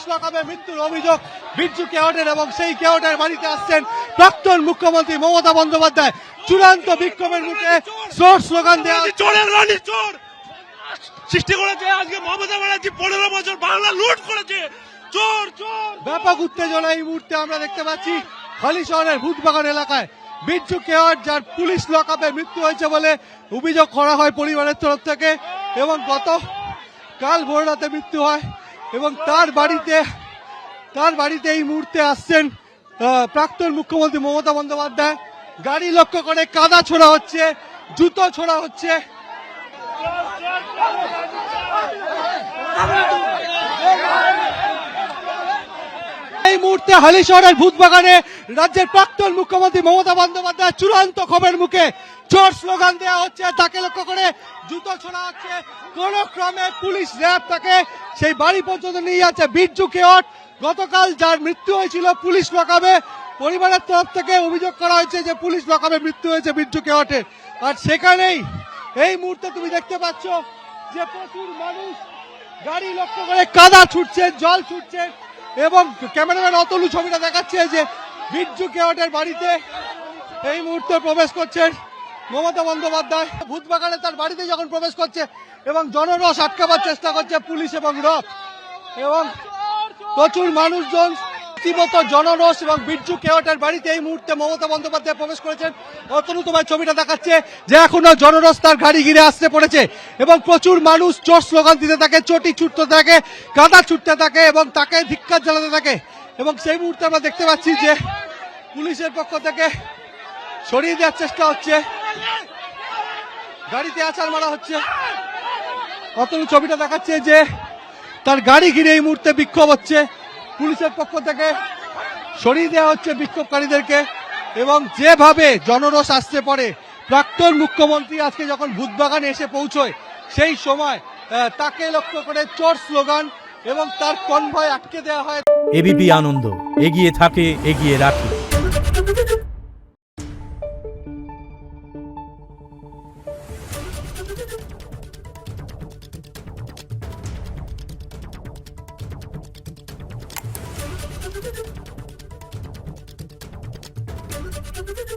Police লকআপে মৃত্যুর অভিযোগ বিরজু কেওটের, এবং সেই কেওটের বাড়িতে আসছেন প্রাক্তন মুখ্যমন্ত্রী মমতা বন্দ্যোপাধ্যায়। চূড়ান্ত বিক্ষোভের মুখে জোর স্লোগান দেওয়া চোরের রানী চোর সৃষ্টি করেছে। আজকে মমতা ব্যানার্জি 15 বছর বাংলা লুট করেছে। চোর চোর। ব্যাপক উত্তেজনা এই মুহূর্তে আমরা দেখতে পাচ্ছি হালি শহরের ভূতবাগান এলাকায়। বিরজু কেওট, যার পুলিশ লকআপে মৃত্যু হয়েছে বলে অভিযোগ করা হয় পরিবারের তরফ থেকে, এবং কাল ভোর রাতে মৃত্যু হয়, এবং তার বাড়িতে এই মুহূর্তে আসছেন প্রাক্তন মুখ্যমন্ত্রী মমতা বন্দ্যোপাধ্যায়। গাড়ি লক্ষ্য করে কাদা ছোড়া হচ্ছে, জুতো ছোড়া হচ্ছে। এই মুহূর্তে হালি শহরের ভূতবাগানে রাজ্যের প্রাক্তন মুখ্যমন্ত্রী মমতা বন্দ্যোপাধ্যায় চূড়ান্ত ক্ষোভের মুখে জোর স্লোগান দেওয়া হচ্ছে, তাকে লক্ষ্য করে জুতো ছোড়া হচ্ছে। কোন ক্রমে পুলিশ র্যাব তাকে সেই বাড়ি পর্যন্ত নিয়ে যাচ্ছে। বিরজু কেওট গতকাল, যার মৃত্যু হয়েছিল পুলিশ লকআপে, পরিবারের তরফ থেকে অভিযোগ করা হয়েছে যে পুলিশ লকআপে মৃত্যু হয়েছে বিরজু কেওটের। আর সেখানেই এই মুহূর্তে তুমি দেখতে পাচ্ছ যে প্রচুর মানুষ গাড়ি লক্ষ্য করে কাদা ছুটছে, জল ছুটছে, এবং ক্যামেরাম্যান অতলু ছবিটা দেখাচ্ছে যে বিরজু কেওটের বাড়িতে এই মুহূর্তে প্রবেশ করছেন মমতা বন্দ্যোপাধ্যায়। ভূতবাগানে তার বাড়িতে যখন প্রবেশ করছে, এবং জনরোষ আটকাবার চেষ্টা করছে পুলিশ এবং র্যাব, এবং প্রচুর মানুষজন রীতিমতো জনরোষ, এবং বিরজু কেওটের বাড়িতে এই মুহূর্তে মমতা বন্দ্যোপাধ্যায় প্রবেশ করেছেন। অতনু তোমার ছবিটা দেখাচ্ছে যে এখনো জনরোষ তার গাড়ি ঘিরে আসতে পড়েছে, এবং প্রচুর মানুষ জোর স্লোগান দিতে থাকে, চটি ছুটতে থাকে, কাদা ছুটতে থাকে, এবং তাকে ধিক্কার জানাতে থাকে। এবং সেই মুহূর্তে আমরা দেখতে পাচ্ছি যে পুলিশের পক্ষ থেকে সরিয়ে দেওয়ার চেষ্টা হচ্ছে, গাড়িতে আছাড় মারা হচ্ছে। অতনু ছবিটা দেখাচ্ছে যে তার গাড়ি ঘিরে এই মুহূর্তে বিক্ষোভ হচ্ছে, পুলিশের পক্ষ থেকে সরিয়ে দেওয়া হচ্ছে বিক্ষোভকারীদেরকে। এবং যেভাবে জনরোষ আসতে পারে, প্রাক্তন মুখ্যমন্ত্রী আজকে যখন ভূতবাগানে এসে পৌঁছয়, সেই সময় তাকে লক্ষ্য করে চোর স্লোগান এবং তার কনভয় আটকে দেওয়া হয়। এবিপি আনন্দ, এগিয়ে থাকে, এগিয়ে রাখে। Thank you.